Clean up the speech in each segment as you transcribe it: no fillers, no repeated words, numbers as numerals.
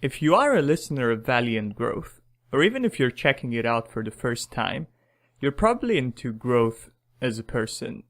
If you are a listener of Valiant Growth, or even if you're checking it out for the first time, you're probably into growth as a person,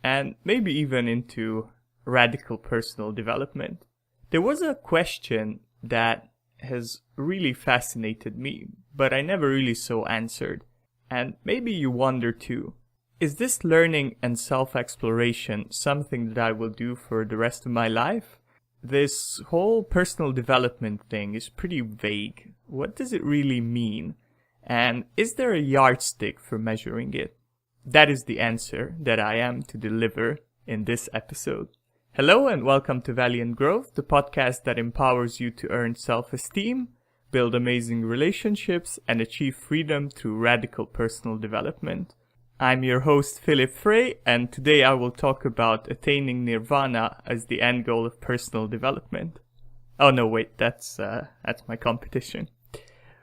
and maybe even into radical personal development. There was a question that has really fascinated me, but I never really saw answered. And maybe you wonder too. Is this learning and self-exploration something that I will do for the rest of my life? This whole personal development thing is pretty vague. What does it really mean? And is there a yardstick for measuring it? That is the answer that I am to deliver in this episode. Hello and welcome to Valiant Growth, the podcast that empowers you to earn self-esteem, build amazing relationships, and achieve freedom through radical personal development. I'm your host Philip Frey, and today I will talk about attaining nirvana as the end goal of personal development. Oh no, wait, that's my competition.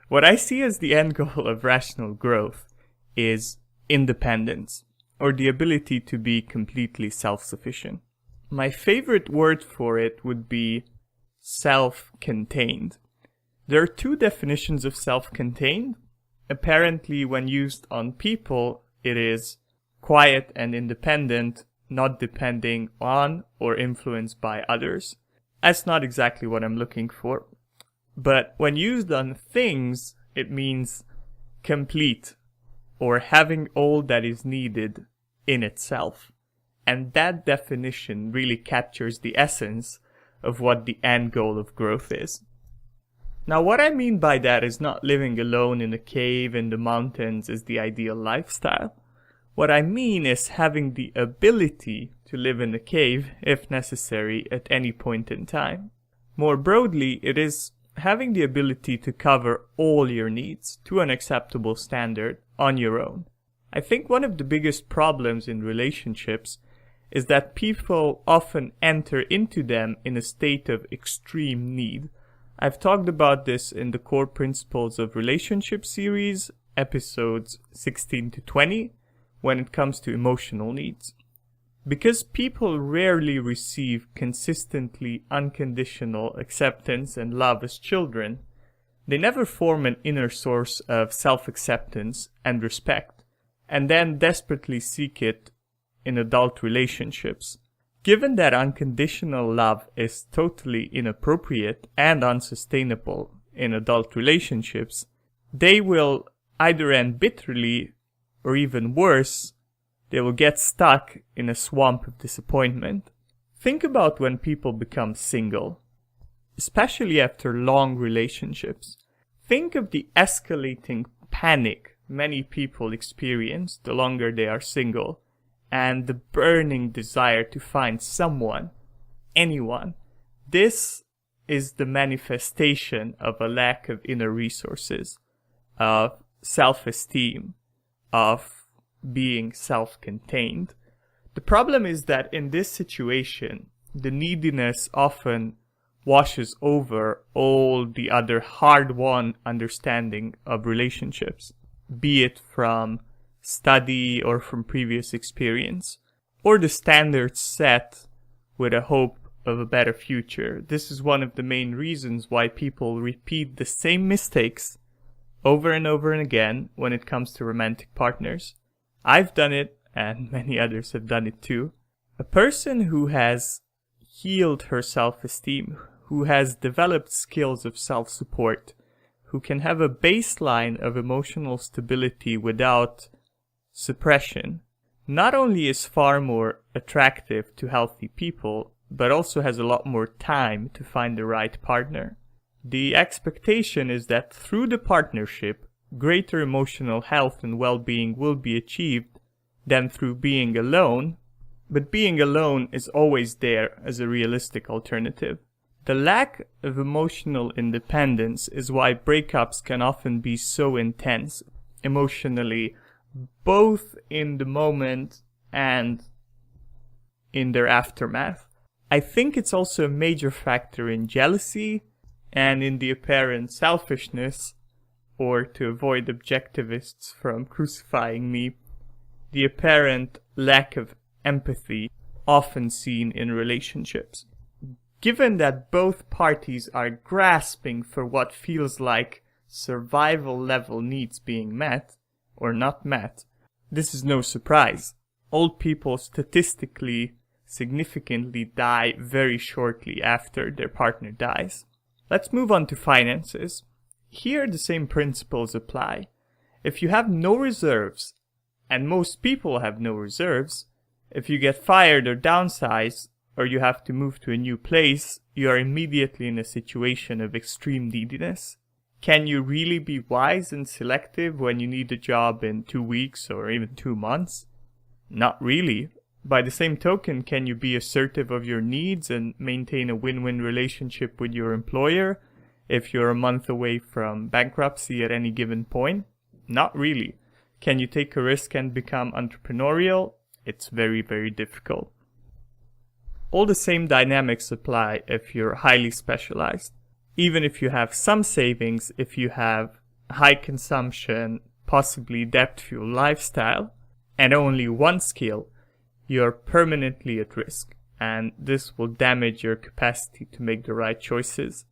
What I see as the end goal of rational growth is independence, or the ability to be completely self-sufficient. My favorite word for it would be self-contained. There are two definitions of self-contained. Apparently, when used on people, it is quiet and independent, not depending on or influenced by others. That's not exactly what I'm looking for. But when used on things, it means complete, or having all that is needed in itself. And that definition really captures the essence of what the end goal of growth is. Now, what I mean by that is not living alone in a cave in the mountains is the ideal lifestyle. What I mean is having the ability to live in a cave, if necessary, at any point in time. More broadly, it is having the ability to cover all your needs to an acceptable standard on your own. I think one of the biggest problems in relationships is that people often enter into them in a state of extreme need. I've talked about this in the Core Principles of Relationship series, episodes 16 to 20, when it comes to emotional needs. Because people rarely receive consistently unconditional acceptance and love as children, they never form an inner source of self-acceptance and respect, and then desperately seek it in adult relationships. Given that unconditional love is totally inappropriate and unsustainable in adult relationships, they will either end bitterly or even worse, they will get stuck in a swamp of disappointment. Think about when people become single, especially after long relationships. Think of the escalating panic many people experience the longer they are single, and the burning desire to find someone, anyone. This is the manifestation of a lack of inner resources, of self-esteem, of being self-contained. The problem is that in this situation, the neediness often washes over all the other hard-won understanding of relationships, be it from study or from previous experience, or the standards set with a hope of a better future. This is one of the main reasons why people repeat the same mistakes over and over and again when it comes to romantic partners. I've done it, and many others have done it too. A person who has healed her self-esteem, who has developed skills of self-support, who can have a baseline of emotional stability without suppression, not only is far more attractive to healthy people, but also has a lot more time to find the right partner. The expectation is that through the partnership, greater emotional health and well-being will be achieved than through being alone, but being alone is always there as a realistic alternative. The lack of emotional independence is why breakups can often be so intense emotionally, both in the moment and in their aftermath. I think it's also a major factor in jealousy and in the apparent selfishness, or to avoid objectivists from crucifying me, the apparent lack of empathy often seen in relationships. given that both parties are grasping for what feels like survival level needs being met or not met, this is no surprise. Old people statistically significantly die very shortly after their partner dies. Let's move on to finances. Here the same principles apply. If you have no reserves, and most people have no reserves, if you get fired or downsized, or you have to move to a new place, you are immediately in a situation of extreme neediness. Can you really be wise and selective when you need a job in 2 weeks or even 2 months? Not really. By the same token, can you be assertive of your needs and maintain a win-win relationship with your employer if you're a month away from bankruptcy at any given point? Not really. Can you take a risk and become entrepreneurial? It's very, very difficult. All the same dynamics apply if you're highly specialized. Even if you have some savings, if you have high consumption, possibly debt-fueled lifestyle, and only one skill, you're permanently at risk, and this will damage your capacity to make the right choices.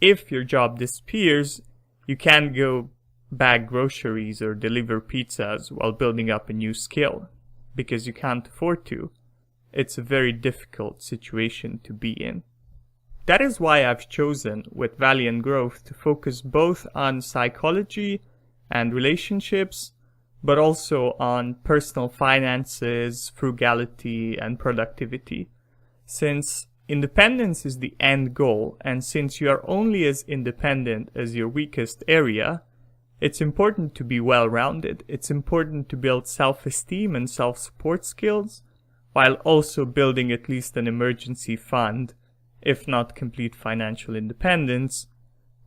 If your job disappears, you can't go bag groceries or deliver pizzas while building up a new skill, because you can't afford to. It's a very difficult situation to be in. That is why I've chosen with Valiant Growth to focus both on psychology and relationships, but also on personal finances, frugality, and productivity. Since independence is the end goal, and since you are only as independent as your weakest area, it's important to be well-rounded. It's important to build self-esteem and self-support skills, while also building at least an emergency fund, if not complete financial independence,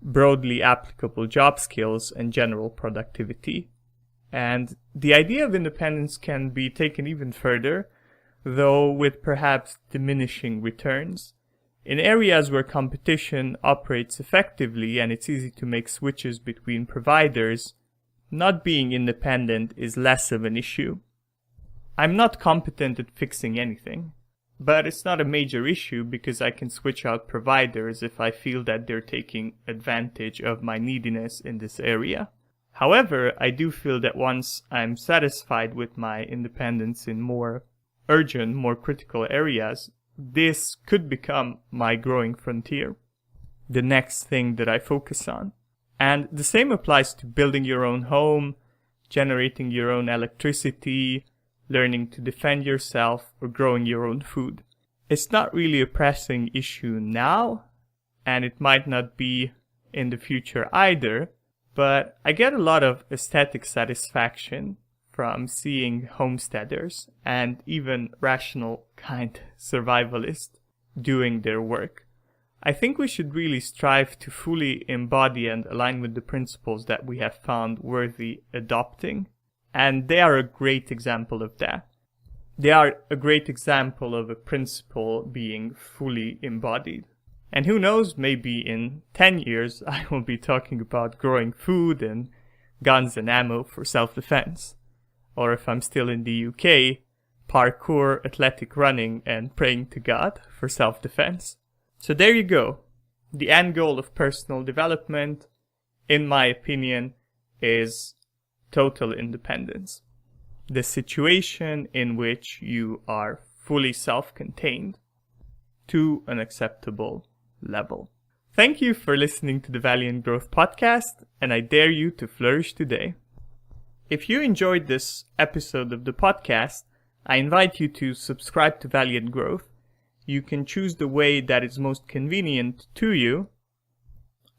broadly applicable job skills, and general productivity. And the idea of independence can be taken even further, though with perhaps diminishing returns. In areas where competition operates effectively and it's easy to make switches between providers, not being independent is less of an issue. I'm not competent at fixing anything, but it's not a major issue because I can switch out providers if I feel that they're taking advantage of my neediness in this area. However, I do feel that once I'm satisfied with my independence in more urgent, more critical areas, this could become my growing frontier, the next thing that I focus on. And the same applies to building your own home, generating your own electricity, learning to defend yourself, or growing your own food. It's not really a pressing issue now, and it might not be in the future either, but I get a lot of aesthetic satisfaction from seeing homesteaders and even rational kind survivalists doing their work. I think we should really strive to fully embody and align with the principles that we have found worthy adopting. And they are a great example of that. They are a great example of a principle being fully embodied. And who knows, maybe in 10 years I will be talking about growing food and guns and ammo for self-defense. Or if I'm still in the UK, parkour, athletic running, and praying to God for self-defense. So there you go. The end goal of personal development, in my opinion, is total independence. The situation in which you are fully self-contained to an acceptable level. Thank you for listening to the Valiant Growth podcast, and I dare you to flourish today. If you enjoyed this episode of the podcast, I invite you to subscribe to Valiant Growth. You can choose the way that is most convenient to you.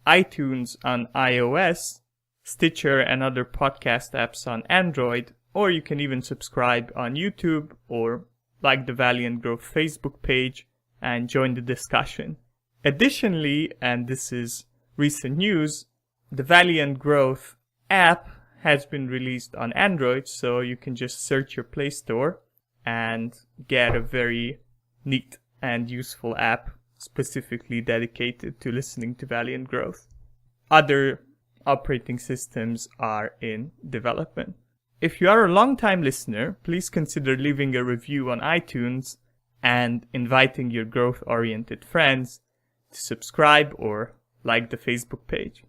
iTunes on iOS, Stitcher and other podcast apps on Android, or you can even subscribe on YouTube or like the Valiant Growth Facebook page and join the discussion. Additionally, and this is recent news, the Valiant Growth app has been released on Android, so you can just search your Play Store and get a very neat and useful app specifically dedicated to listening to Valiant Growth. Other operating systems are in development. If you are a long-time listener, please consider leaving a review on iTunes and inviting your growth-oriented friends to subscribe or like the Facebook page.